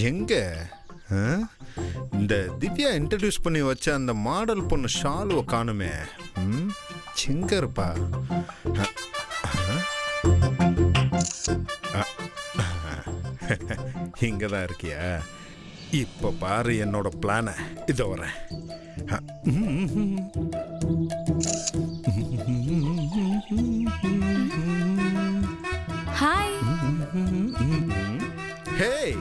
எங்க இந்த திவ்யா இன்ட்ரடியூஸ் பண்ணி வச்ச அந்த மாடல் பொண்ணு ஷாலுவை காணுமே. எங்க இருப்பா? இங்கதான் இருக்கியா? இப்ப பாரு என்னோட பிளான. இத வரேன். ஹாய். ஹேய்.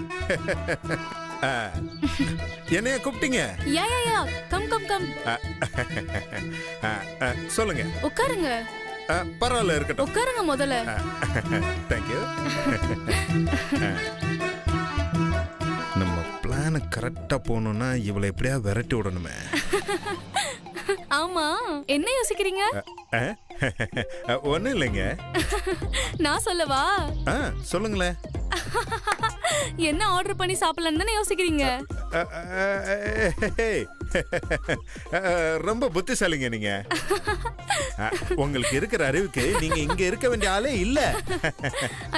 என்னைய கூப்பிட்டீங்க? யா யா யா, கம் கம் கம். சொல்லுங்க. உட்காருங்க. பரவாயில்ல, இருக்கட்டும். உட்காருங்க முதல்ல. தேங்க்யூ. நம்ம பிளான் கரெக்டா போகணும்னா இவளை எப்படியா விரட்டி விடணுமே. ஆமா, என்ன யோசிக்கிறீங்க? ஒண்ணும் இல்லைங்க. நான் சொல்லவா? சொல்லுங்களேன். என்ன ஆர்டர் பண்ணி சாப்பிடலாம்னு தானே யோசிக்கிறீங்க? ரொம்ப புத்திசாலிங்க நீங்க. உங்களுக்கு இருக்கிற அறிவுக்கு நீங்க இங்க இருக்க வேண்டிய ஆளே இல்ல.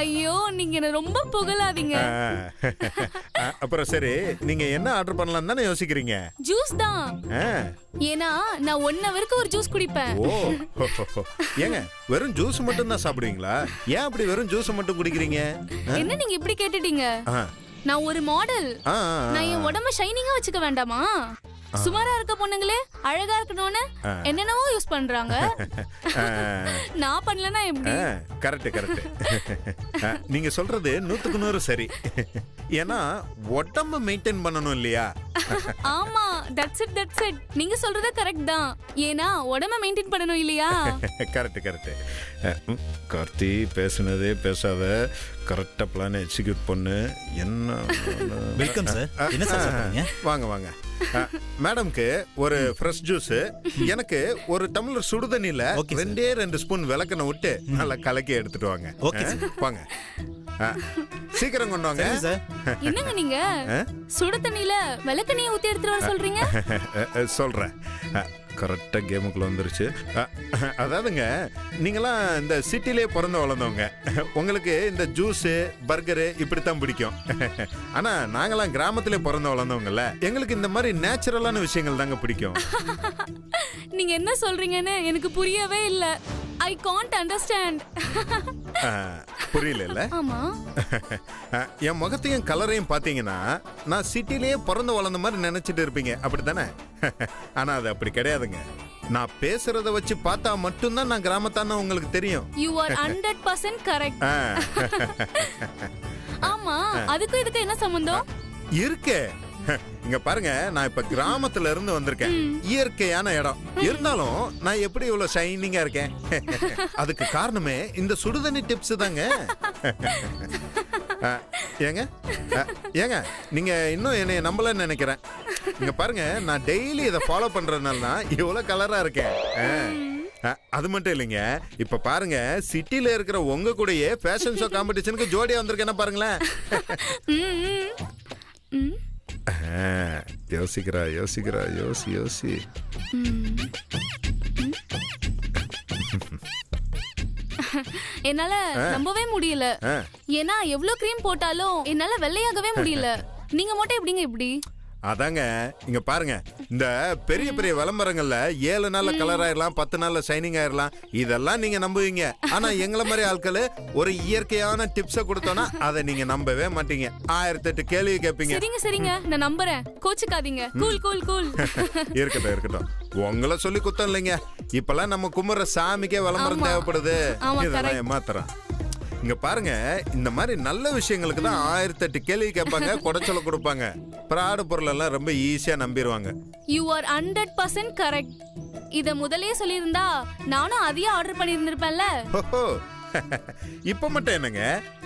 ஐயோ, நீங்க என்ன ரொம்ப புகழாதீங்க. அப்புறம் சரி, நீங்க என்ன ஆர்டர் பண்ணலாம் தானே யோசிக்கிறீங்க? ஜூஸ் தான். ஏன்னா நான் 1 ஹவருக்கு ஒரு ஜூஸ் குடிப்பேன். ஓ, ஏங்க வெறும் ஜூஸ் மட்டும் தான் சாப்பிடுவீங்களா? ஏன் அப்படி வெறும் ஜூஸ் மட்டும் குடிக்கிறீங்க? என்ன நீங்க இப்படி கேட்டுட்டீங்க? நான் ஒரு மாடல். நான் என் உடம்ப ஷைனிங்கா வச்சுக்க வேண்டாமா? சுமாரா இருக்க பொண்ணுங்களே அழகா இருக்கணும்னு என்னென்னவோ யூஸ் பண்றாங்க. நான் பண்ணலனா எப்படி? Correct correct. நீங்க சொல்றது 100க்கு 100 சரி. ஏன்னா உடம்ப மெயின்டைன் பண்ணணும் இல்லையா? ஆமா, தட்ஸ் இட். நீங்க சொல்றது கரெக்ட் தான். ஏன்னா உடம்ப மெயின்டைன் பண்ணணும் இல்லையா? Correct correct. கார்த்தி பேசுனதே பேசாத, கரெக்டா பிளான் எக்ஸிக்யூட் பண்ணு. என்ன? Welcome sir. என்ன சார் சொல்றீங்க? வாங்க வாங்க. மேடம்க்கு ஒரு ஃப்ரெஷ் ஜூஸ், எனக்கு ஒரு டம்ளர் சுடுதண்ணில 2 ஸ்பூன் விளக்கெண்ணெய் விட்டு நல்லா கலக்கி எடுத்துட்டு வாங்க. ஓகே வாங்க, சீக்கிரம் கொண்டு வாங்க. என்னங்க நீங்க சுடு தண்ணில விளக்கெண்ணெய் ஊத்தி எடுத்துட்டு வர சொல்றீங்க? சொல்றேன். கரெக்டா கேமுக்குள்ள வந்துருச்சு. அதாவதுங்க, நீங்களாம் இந்த சிட்டிலே பிறந்து வளர்ந்தவங்க. உங்களுக்கு இந்த ஜூஸ் பர்கரு இப்படித்தான் பிடிக்கும். ஆனா நாங்களாம் கிராமத்திலே பிறந்து வளர்ந்தவங்கல்ல, எங்களுக்கு இந்த மாதிரி நேச்சுரலான விஷயங்கள் தாங்க பிடிக்கும். நீங்க என்ன சொல்றீங்கன்னு எனக்கு புரியவே இல்ல. I can't understand. புரியல இல்ல? ஆமா. என் முகத்தையும் கலரையும் பாத்தீங்கன்னா நான் சிட்டிலேயே பிறந்து வளர்ந்த மாதிரி நினைச்சிட்டு இருப்பீங்க, அப்படித்தானே? ஆனா அது அப்படி கிடையாதுங்க. நான் பேசுறத வச்சு பார்த்தா மட்டும்தான் நான் கிராமத்தான உங்களுக்கு தெரியும். You are 100% correct. ஆமா, அதுக்கு இதுக்கு என்ன சம்பந்தம் இருக்கு? இங்க பாருங்க, நான் இப்ப கிராமத்துல இருந்து வந்திருக்கேன். இயற்கையான இடம் இருந்தாலும் நான் எப்படி இவ்வளவு ஷைனிங்கா இருக்கேன்? அதுக்கு காரணமே இந்த சுடுதண்ணி டிப்ஸ் தாங்க. ஏங்க ஏங்க நீங்க இன்னும் என்னைய நம்பலன்னு நினைக்கிறேன். இங்க பாருங்க, நான் டெய்லி இதை ஃபாலோ பண்றதுனால தான் இவ்வளவு கலரா இருக்கேன். அது மட்டும் இல்லைங்க, இப்ப பாருங்க, சிட்டில இருக்கிற உங்க கூடயே ஃபேஷன் ஷோ காம்படிஷனுக்கு ஜோடியா வந்திருக்கேன்னா பாருங்களேன். யோசிக்கிறா யோசிக்கிறா, யோசி. என்னால நம்பவே முடியல. ஏன்னா எவ்வளவு கிரீம் போட்டாலும் என்னால வெள்ளையாகவே முடியல. நீங்க மட்டும் எப்படிங்க இப்படி? அதாங்க, இங்க பாருங்க, இந்த பெரிய பெரிய விளம்பரங்கள்ல 7 நாள்ல கலர் ஆயிரலாம், 10 நாள்ல ஷைனிங் ஆயிரலாம், இதெல்லாம் நீங்க நம்புவீங்க. ஆனா எங்களை மாதிரி ஆட்கள் ஒரு இயற்கையான டிப்ஸ கொடுத்தோம்னா அதை நீங்க நம்பவே மாட்டீங்க. 1008 கேள்வி கேட்பீங்க. சரிங்க, நான் நம்புறேன். கோச்சுக்காதீங்க. கூல். இருக்கட்டும். உங்களை சொல்லி குத்தம் இல்லைங்க. இப்பெல்லாம் நம்ம கும்புற சாமிக்கே விளம்பரம் தேவைப்படுது. இதெல்லாம் ஏமாத்துறோம். இங்க பாருங்க, இந்த மாதிரி நல்ல விஷயங்களுக்கு தான் 1008 கேள்வி கேட்பாங்க, குடைச்சல கொடுப்பாங்க. பிராடு பொருள் எல்லாம் ரொம்ப ஈஸியா நம்பிடுவாங்க. You are 100% correct. இத முதல்லயே சொல்லியிருந்தா நானும் அதையே ஆர்டர் பண்ணி இருந்திருப்பேன்ல. இப்ப மட்டும் என்னங்க,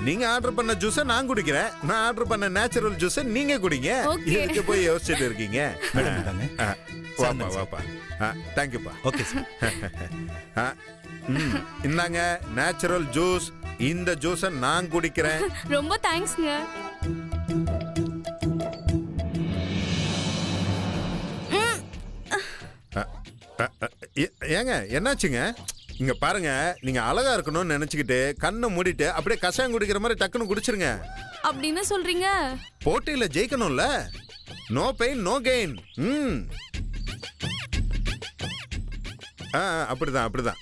நீங்க ஆர்டர் பண்ண ஜூஸ நான் குடிக்கிறேன், நான் ஆர்டர் பண்ண நேச்சுரல் ஜூஸ நீங்க குடிங்க. இதுக்கு போய் யோசிச்சுட்டு இருக்கீங்க. வாப்பா. தேங்க்யூப்பா. Okay sir. இந்தாங்க நேச்சுரல் ஜூஸ். இந்த ஜூஸ நான் குடிக்கிறேன். ரொம்ப தேங்க்ஸ்ங்க. ஏங்க என்னாச்சுங்க? இங்க பாருங்க, நீங்க அழகா இருக்கணும்னு நினைச்சுக்கிட்டு கண்ணை மூடிட்டு அப்படியே கஷாயம் குடிக்கிற மாதிரி டக்குன்னு குடிச்சிருங்க. அப்படின்னு சொல்றீங்க? போட்டியில ஜெயிக்கணும்ல. No pain no gain. அப்படிதான் அப்படிதான்.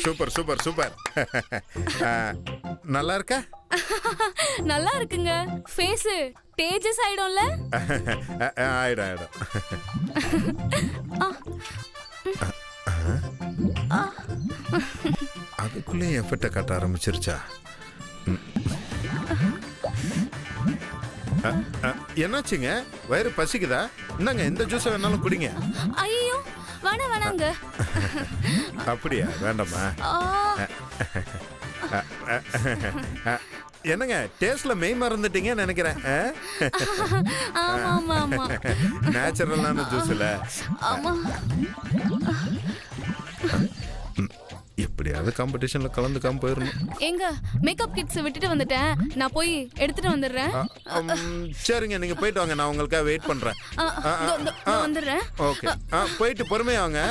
Super super super. நல்லா இருக்கா? நல்லா இருக்குங்க. ஃபேஸ் தேஜஸ் ஆயிடும்ல? ஆயிடும் ஆயிடும். அதுக்குள்ளே எஃபெக்ட காட்ட ஆரம்பிச்சிருச்சா? என்னாச்சுங்க? வயிறு பசிக்குதா? என்னங்க இந்த ஜூஸை வேணாலும் குடிங்க. ஐயோ வேணாம் வேணாங்க. அப்படியா? வேண்டாமா? என்னங்க டேஸ்ட்ல மெய் மறந்துட்டீங்கன்னு நினைக்கிறேன். ஆமா ஆமா ஆமா. நேச்சுரலான ஜூஸ்ல. ஆமா. எப்படியாவது காம்படிஷன்ல கலந்துக்காம போயிடணும். எங்க மேக்கப் கிட்ஸ் விட்டுட்டு வந்துட்டேன். நான் போய் எடுத்துட்டு வந்துடுறேன். சரிங்க, நீங்க போயிட்டு வாங்க. நான் உங்களுக்காக வெயிட் பண்றேன். வந்துடுறேன். ஓகே. போயிட்டு பொறுமையா வாங்க.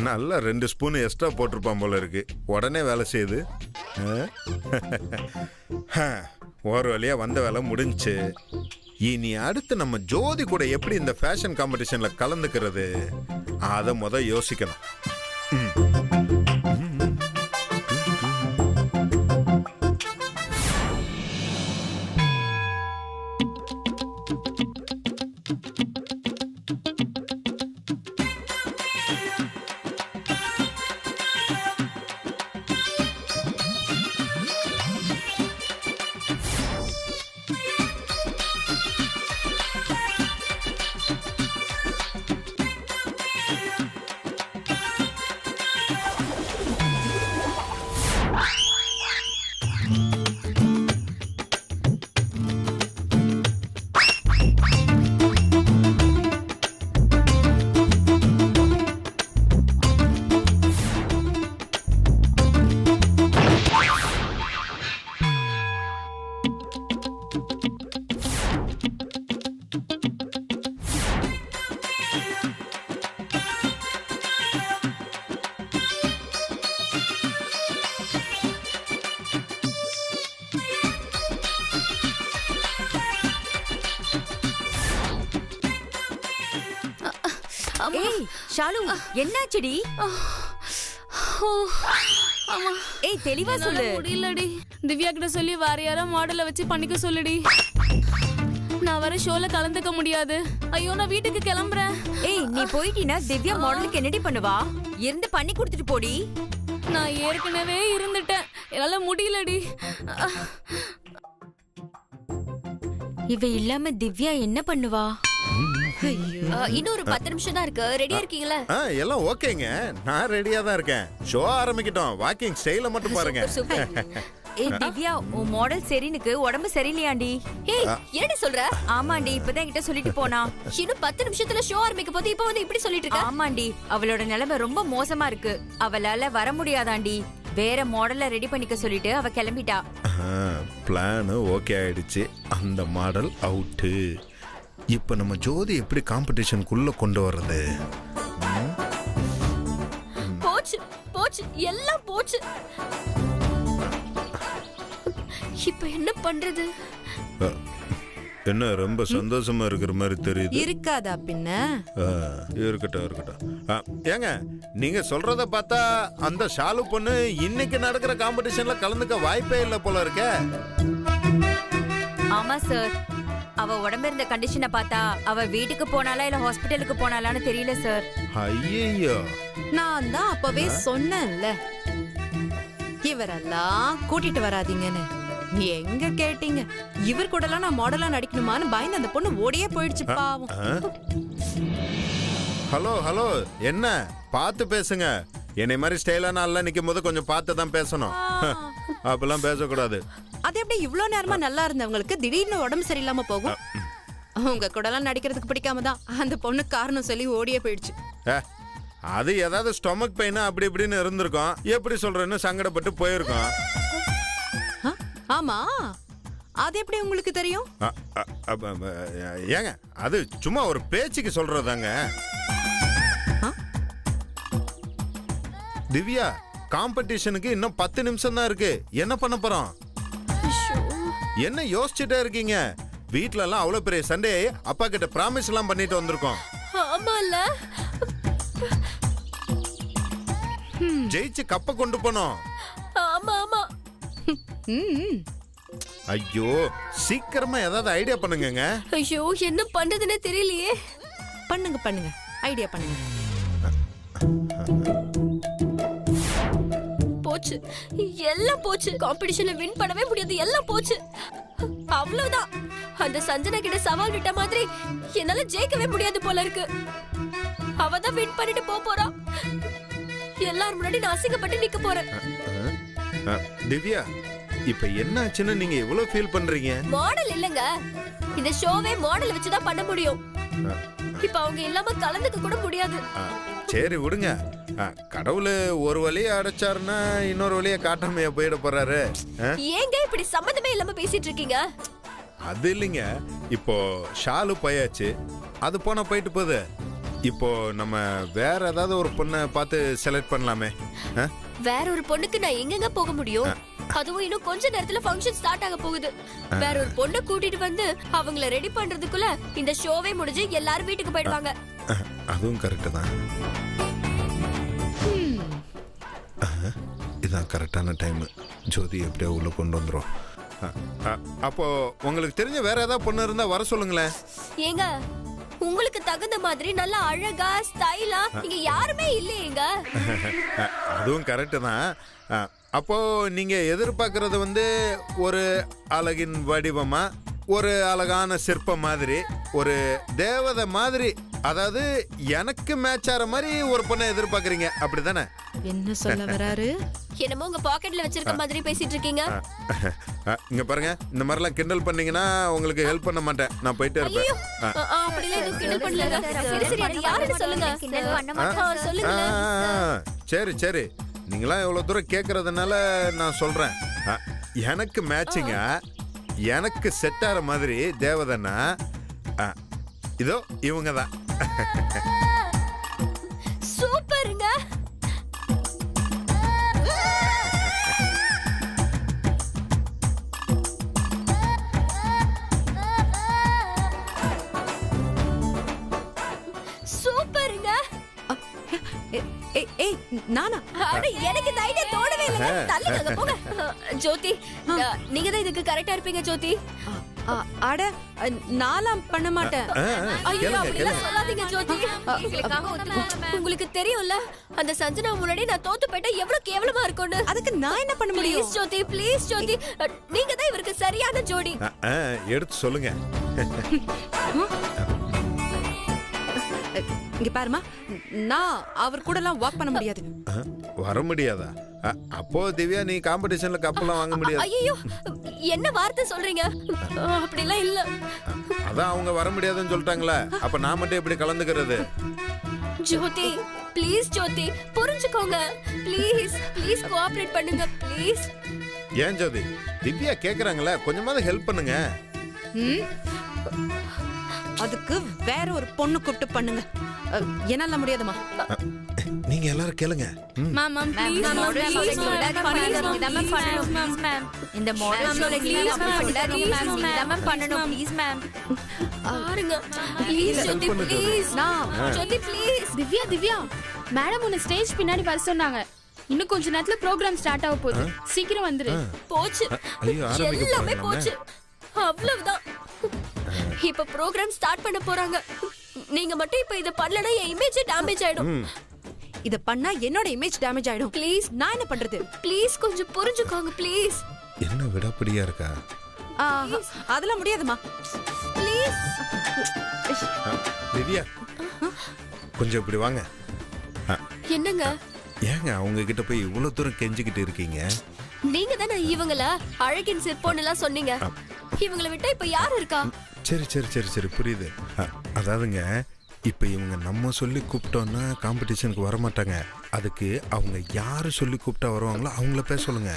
நல்லா 2 ஸ்பூன் எக்ஸ்ட்ரா போட்டிருப்பான் போல இருக்கு. உடனே வேலை செய்யுது. ஒரு வழியா வந்த வேலை முடிஞ்சு. இனி அடுத்து நம்ம ஜோதி கூட எப்படி இந்த ஃபேஷன் காம்படிஷன்ல கலந்துக்கிறது அதை யோசிக்கணும். ஏய் ஷாலு, என்னாச்சுடி? ஏய் தெளிவா சொல்லு. முடியலடி. திவ்யா கிட்ட சொல்லி வேற யாரோ மாடலை வச்சு பண்ணிக்க சொல்லுடி. நான் வர ஷோல கலந்துக்க முடியாது. ஐயோ நான் வீட்டுக்கு கிளம்புறேன். ஏய் நீ போயிட்டீனா திவ்யா மாடலுக்கு என்னடி பண்ணுவா? இருந்து பண்ணி கொடுத்துட்டு போடி. நான் ஏற்கனவே இருந்துட்டேன். என்னால முடியலடி. இவ இல்லாம திவ்யா என்ன பண்ணுவா? இன்னொரு 10 நிமிஷம் தான் இருக்கு. ரெடியா இருக்கீங்களா? எல்லாம் ஓகேங்க. நான் ரெடியா தான் இருக்கேன். ஷோ ஆரம்பிக்கட்டும். வாக்கிங் ஸ்டைல மட்டும் பாருங்க. ஏய் திவ்யா, உன் மாடல் செரினுக்கு உடம்பு சரியில்லையாண்டி? ஏய் என்னடி சொல்ற? ஆமாண்டி, இப்பதான் என்கிட்ட சொல்லிட்டு போனா. இன்னும் 10 நிமிஷத்துல ஷோ ஆரம்பிக்க போது இப்போ வந்து இப்படி சொல்லிட்டு இருக்க? ஆமாண்டி, அவளோட நிலைமை ரொம்ப மோசமா இருக்கு. அவளால வர முடியாதாண்டி. வேற மாடல்ல ரெடி பண்ணிக்க சொல்லிட்டு அவ கிளம்பிட்டா. பிளான் ஓகே ஆயிடுச்சு. அந்த மாடல் அவுட்டு. இப்ப நம்ம ஜோதி எப்படி காம்படிஷனுக்குள்ள கொண்டு வர்றது? போச்சு போச்சு, எல்லாம் போச்சு. இப்ப என்ன பண்றது? என்ன ரொம்ப சந்தோஷமா இருக்கிற மாதிரி தெரியுது. இருக்காதா பின்ன? இருக்கட்டும் இருக்கட்டும். ஏங்க நீங்க சொல்றத பார்த்தா அந்த ஷாலு பொண்ணு இன்னைக்கு நடக்கிற காம்படிஷன்ல கலந்துக்க வாய்ப்பே இல்லை போல இருக்க. ஆமா சார், அவ உடம்பு இருந்த கண்டிஷனை பார்த்தா அவ வீட்டுக்கு போனாலா இல்ல ஹாஸ்பிட்டலுக்கு போனாலான்னு தெரியல சார். ஐயோ, நான் தான் அப்பவே சொன்னேன்ல, இவரெல்லாம் கூட்டிட்டு வராதீங்கன்னு. எங்க கேட்டீங்க? இவர் கூட எல்லாம் நான் மாடலா நடிக்கணுமான்னு பயந்து அந்த பொண்ணு ஓடியே போயிடுச்சு பாவம். ஹலோ ஹலோ, என்ன பார்த்து பேசுங்க. என்னை மாதிரி ஸ்டைலான ஆள்லாம் நிக்கும் போது கொஞ்சம் பார்த்து தான் பேசணும். அப்பெல்லாம் பேசக்கூடாது. அது எப்படி இவ்வளவு நேரமா நல்லா இருந்தவங்களுக்கு திடீர்னு உடம்பு சரியில்லாம போகும்? உங்க கூட எல்லாம் நடிக்கிறதுக்கு பிடிக்காம தான் அந்த பொண்ணு காரணம் சொல்லி ஓடியே போயிடுச்சு. அது ஏதாவது ஸ்டொமக் பெயின் அப்படி இப்படின்னு இருந்திருக்கும். எப்படி சொல்றேன்னு சங்கடப்பட்டு போயிருக்கோம். ஆமா, அது எப்படி உங்களுக்கு தெரியும்? ஏங்க அது சும்மா ஒரு பேச்சுக்கு சொல்றதாங்க. திவ்யா, காம்படிஷனுக்கு இன்னும் 10 நிமிஷம் தான் இருக்கு. என்ன பண்ண போறோம்? என்ன யோசிச்சுட்டே இருக்கீங்க? வீட்ல எல்லாம் அவ்வளவு பெரிய சண்டே அப்பா கிட்ட பிராமிஸ் எல்லாம் பண்ணிட்டு வந்திருக்கோம். ஆமால, ஜெயிச்சு கப்ப கொண்டு போனோம். ஆமா ஆமா. ஐயோ, சீக்கிரமா ஏதாவது ஐடியா பண்ணுங்க. ஐயோ, என்ன பண்றதுன்னு தெரியலையே. பண்ணுங்க ஐடியா பண்ணுங்க. போச்சு, எல்லாம் போச்சு. காம்படிஷன்ல வின் பண்ணவே முடியாது, எல்லாம் போச்சு. அவ்வளவுதான். அந்த சஞ்சனா கிட்ட சவால் விட்ட மாதிரி என்னால ஜெயிக்கவே முடியாது போல இருக்கு. அவ தான் வின் பண்ணிட்டு போறா. எல்லாரும் முன்னாடி நான் அசிங்கப்பட்டு நிக்க போறேன். திவ்யா, இப்ப என்ன ஆச்சுன்னு நீங்க எவ்வளவு ஃபீல் பண்றீங்க? மாடல் இல்லங்க, இந்த ஷோவே மாடல் வச்சு தான் பண்ண முடியும். இப்ப அவங்க இல்லாம கலந்துக்க கூட முடியாது. சரி விடுங்க. கடவுள் ஒரு வழியை அடைச்சாருன்னா இன்னொரு வழியை காட்டாமையா போயிட போறாரு. ஏங்க இப்படி சம்பந்தமே இல்லாம பேசிட்டு இருக்கீங்க? அது இல்லைங்க, இப்போ ஷாலு போயாச்சு, அது போனா போயிட்டு போகுது. இப்போ நம்ம வேற ஏதாவது ஒரு பொண்ணை பார்த்து செலக்ட் பண்ணலாமே. வேற ஒரு பொண்ணுக்கு நான் எங்கங்க போக முடியும்? அதுவும் இன்னும் கொஞ்ச நேரத்துல ஃபங்க்ஷன் ஸ்டார்ட் ஆக போகுது. வேற ஒரு பொண்ணை கூட்டிட்டு வந்து அவங்கள ரெடி பண்றதுக்குள்ள இந்த ஷோவே முடிஞ்சு எல்லாரும் வீட்டுக்கு போயிடுவாங்க. அதுவும் கரெக்ட் தான். இதான் கரெக்டான டைம். ஜோதி எப்படியோ உள்ள கொண்டு வந்துரும். அப்போ உங்களுக்கு தெரிஞ்ச வேற ஏதாவது பொண்ணு இருந்தா வர சொல்லுங்களேன். ஏங்க, உங்களுக்கு தகுந்த மாதிரி நல்ல அழகா ஸ்டைலா இங்க யாருமே இல்லையேங்க. அதுவும் கரெக்ட் தான். அப்போ நீங்க எதிர்பார்க்கறது வந்து ஒரு அழகின் வடிவமா, ஒரு அழகான சிற்பம் மாதிரி, ஒரு தேவதை மாதிரி, அதாவது எனக்கு மேட்ச் ஆற மாதிரி ஒரு பொண்ணை எதிர்பார்க்கறீங்க, அப்படிதானே? என்ன சொல்ல வராரு? என்னமோ உங்க பாக்கெட்ல வச்சிருக்க மாதிரி பேசிட்டு இருக்கீங்க. இங்க பாருங்க, இந்த மாதிரிலாம் கிண்டல் பண்ணீங்கன்னா உங்களுக்கு ஹெல்ப் பண்ண மாட்டேன். நான் போயிட்டே இருப்பேன். அப்படிலாம் எதுவும் கிண்டல் பண்ணலங்க. சரி சரி, அது யாருன்னு சொல்லுங்க. கிண்டல் பண்ண மாட்டேன் சொல்லுங்க. சரி சரி, நீங்களாம் எவ்வளவு தூரம் கேட்கறதுனால நான் சொல்றேன். எனக்கு மேட்சிங்க, எனக்கு செட் ஆகிற மாதிரி தேவதைன்னா இதோ இவங்க தான். சூப்பருங்க. சூப்பருங்க. ஏய் நானா? அட, எனக்கு இந்த ஐடியா தோணவே இல்ல. தள்ளுங்க போங்க. ஜோதி, நீங்க தான் இதுக்கு கரெக்ட்டா இருப்பீங்க ஜோதி. அட, நாலாம் பண்ண மாட்டேன். ஐயோ, அப்படிலாம் சொல்லாதீங்க ஜோதி. உங்களுக்கு தெரியும்ல, அந்த சஞ்சனா முன்னாடி நான் தோத்து போயிட்டா எவ்வளவு கேவலமா இருக்கும்னு. அதுக்கு நான் என்ன பண்ண முடியும்? ப்ளீஸ் ஜோதி, ப்ளீஸ் ஜோதி, நீங்க தான் இவருக்கு சரியான ஜோடி. எடுத்து சொல்லுங்க. இங்க பாருமா, நான் அவர் கூட எல்லாம் வாக் பண்ண முடியாது. வர முடியாதா? அப்போ திவ்யா, நீ காம்படிஷன்ல கப்பெல்லாம் வாங்க முடியாது. ஐயோ, என்ன வார்த்தை சொல்றீங்க? அப்படிலாம் இல்ல. அதான் அவங்க வர முடியாதுன்னு சொல்லிட்டாங்களே, அப்ப நான் மட்டும் எப்படி கலந்துக்கிறது? ஜோதி, ப்ளீஸ் ஜோதி, புரிஞ்சுக்கோங்க. ப்ளீஸ் ப்ளீஸ் கோஆபரேட் பண்ணுங்க ப்ளீஸ். ஏன் ஜோதி, திவ்யா கேக்குறாங்களே, கொஞ்சமாவது ஹெல்ப் பண்ணுங்க. அதுக்கு வேற ஒரு பொண்ணு கூப்பிட்டு பண்ணுங்க. என்னால முடியாதுமா. நீங்க எல்லாரும் கேளுங்க. மேம் ப்ளீஸ் இந்த மாடல் ஷோல ப்ளீஸ் மேம் பண்ணனும் ப்ளீஸ் மேம். பாருங்க please Jyothi, please Jyothi please. Divya madam உன்னை ஸ்டேஜ் பின்னாடி வர சொன்னாங்க. இன்னும் கொஞ்ச நேரத்துல ப்ரோகிராம் ஸ்டார்ட் ஆக போகுது. சீக்கிரம் வந்துரு. போச்சு, எல்லாமே போச்சு. அவ்வளவுதான். இப்ப ப்ரோகிராம் ஸ்டார்ட் பண்ண போறாங்க. நீங்க மட்டும் இப்ப இத பண்ணலனா என் இமேஜ் டேமேஜ் ஆயிடும். இத பண்ணா என்னோட இமேஜ் டேமேஜ் ஆயிடும். ப்ளீஸ், நான் என்ன பண்றது? ப்ளீஸ் கொஞ்சம் புரிஞ்சுக்கோங்க ப்ளீஸ். என்ன விடாப்பிடியா இருக்கா? அதெல்லாம் முடியாதுமா. ப்ளீஸ் திவ்யா, கொஞ்சம் இப்படி வாங்க. என்னங்க? ஏங்க அவங்க கிட்ட போய் இவ்வளவு தூரம் கெஞ்சிக்கிட்டு இருக்கீங்க? நீங்க தானே இவங்கள அழகின் சிற்போன்னு எல்லாம் சொன்னீங்க. இவங்களை விட்டா இப்ப யாரு இருக்கா? சரி சரி சரி சரி, புரியுது. அதாவதுங்க, இப்ப இவங்க நம்ம சொல்லி கூப்பிட்டோம்னா காம்படிஷனுக்கு வர மாட்டாங்க. அதுக்கு அவங்க யாரு சொல்லி கூப்பிட்டா வருவாங்களோ அவங்கள பேச சொல்லுங்க.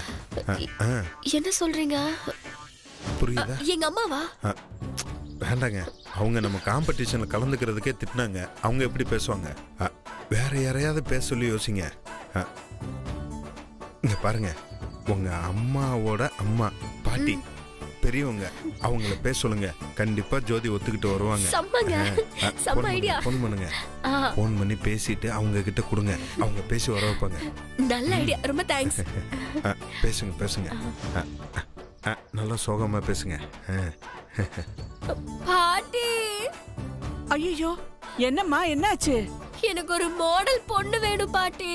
என்ன சொல்றீங்க? புரியுதா? எங்க அம்மாவா? வேண்டாங்க. அவங்க நம்ம காம்படிஷன்ல கலந்துக்கிறதுக்கே திட்டினாங்க. அவங்க எப்படி பேசுவாங்க? வேற யாரையாவது பேச சொல்லி யோசிங்க. இங்க பாருங்க, உங்க அம்மாவோட அம்மா பாட்டி பெரியவங்க, அவங்கள பேச சொல்லுங்க. கண்டிப்பா ஜோதி ஒத்துக்கிட்டு வருவாங்க. ஃபோன் பண்ணுங்க. ஃபோன் பண்ணி பேசிட்டு அவங்க கிட்ட கொடுங்க. அவங்க பேசி வர வைப்பாங்க. நல்ல ஐடியா, ரொம்ப தேங்க்ஸ். பேசுங்க பேசுங்க. நல்லா சோகமா பேசுங்க. பாட்டி. ஐயோ, என்னம்மா, என்னாச்சு? எனக்கு ஒரு மாடல் பொண்ணு வேணும் பாட்டி.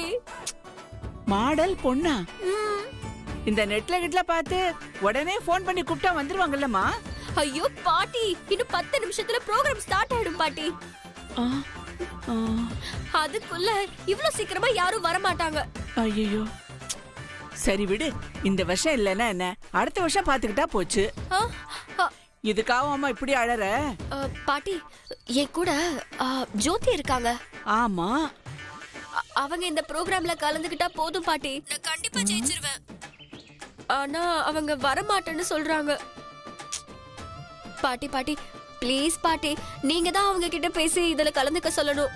மாடல் பொண்ணா? இந்த நெட்ல கிட்ல பார்த்து உடனே போன் பண்ணி கூப்பிட்டா வந்துருவாங்கல்லம்மா. ஐயோ பாட்டி, இன்னும் 10 நிமிஷத்துல ப்ரோகிராம் ஸ்டார்ட் ஆயிடும் பாட்டி. அதுக்குள்ள இவ்ளோ சீக்கிரமா யாரும் வர மாட்டாங்க. ஐயோ, சரி விடு. இந்த வருஷம் இல்லன்னா என்ன, அடுத்த வருஷம் பாத்துக்கிட்டா போச்சு. இதுக்காக அம்மா இப்படி அழற? பாட்டி, என் கூட ஜோதி இருக்காங்க. ஆமா, அவங்க இந்த ப்ரோகிராம்ல கலந்துக்கிட்டா போதும் பாட்டி. நான் கண்டிப்பா ஜெயிச்சிருவேன். ஆனா அவங்க வர மாட்டேன்னு சொல்றாங்க. பாட்டி பாட்டி ப்ளீஸ் பாட்டி, நீங்க தான் அவங்க கிட்ட பேசி இதுல கலந்துக்க சொல்லணும்.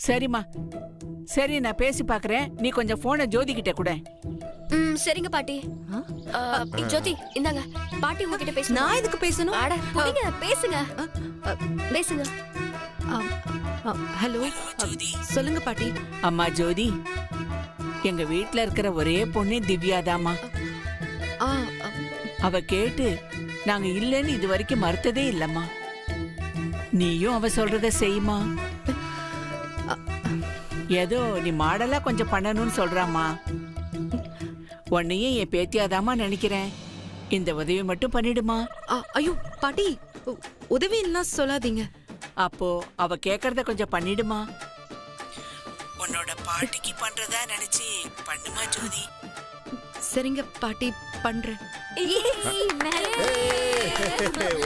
சரிம்மா, சரி, நான் பேசி பாக்குறேன். நீ கொஞ்சம் போனை ஜோதி கிட்ட கூட. சரிங்க பாட்டி. ஜோதி இந்தாங்க, பாட்டி உங்ககிட்ட பேச. நான் எதுக்கு பேசணும்? அட புடிங்க, பேசுங்க பேசுங்க. ஹலோ, சொல்லுங்க பாட்டி. அம்மா ஜோதி, எங்க வீட்ல இருக்கிற ஒரே பொண்ணு திவ்யாதாமா. அவ கேட்டு நாங்க இல்லன்னு இது வரைக்கும் மறுத்ததே இல்லம்மா. நீயும் அவ சொல்றத செய்யுமா. ஏதோ நீ மாடலா கொஞ்சம் பண்ணணும்னு சொல்றாமா. உன்னையும் என் பேத்தியாதாமா நினைக்கிறேன். இந்த உதவி மட்டும் பண்ணிடுமா. ஐயோ பாட்டி, உதவி எல்லாம் சொல்லாதீங்க. அப்போ அவ கேக்குறத கொஞ்சம் பண்ணிடுமா. உன்னோட பாட்டிக்கு பண்றதா நினைச்சு பண்ணுமா ஜோதி. சரிங்க பாட்டி, பண்றேன்.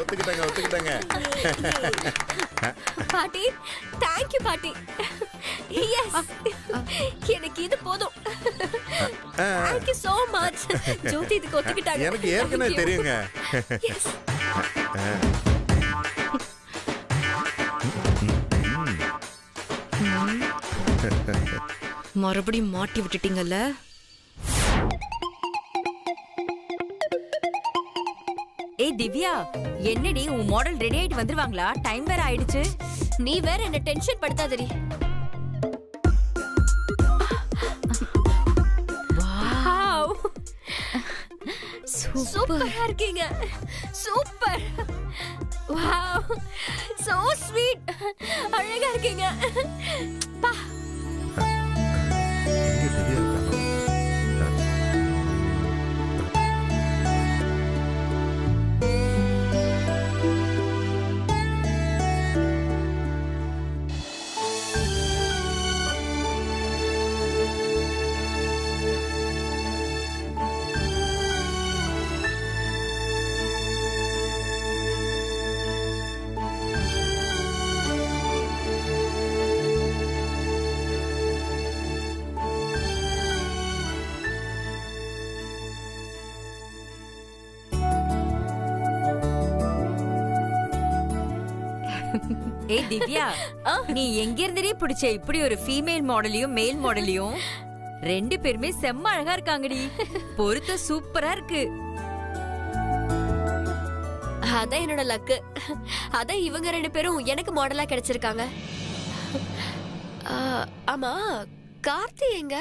ஒத்துக்கிட்டாங்க. பாட்டி, தேங்க்யூ பாட்டி. எனக்கு இது போதும். Thank you so much. ஜோதி இதுக்கு ஒத்துக்கிட்டாங்க. எனக்கு ஏற்கனவே தெரியுங்க. மறுபடியும் மாட்டி விட்டுட்டீங்கல்ல. ஏய் திவ்யா, என்னடி உன் மாடல் ரெடி ஆயிட்டு வந்துருவாங்களா? டைம் வேற ஆயிடுச்சு. நீ வேற என்ன டென்ஷன் படுத்தாதடி. வாவ், சூப்பரா இருக்கீங்க. சூப்பர். Wow, so sweet. அழகா இருக்கீங்க. பா. ஏய் திவ்யா, நீ எங்க இருந்தே பிடிச்ச இப்படி ஒரு ஃபீமேல் மாடலையும் மேல் மாடலையும்? ரெண்டு பேருமே செம்ம அழகா இருக்காங்கடி. பொருத்த சூப்பரா இருக்கு. அதான் என்னோட லக்கு. அதான் இவங்க 2 பேரும் எனக்கு மாடலா கிடைச்சிருக்காங்க. ஆமா, கார்த்தி எங்க?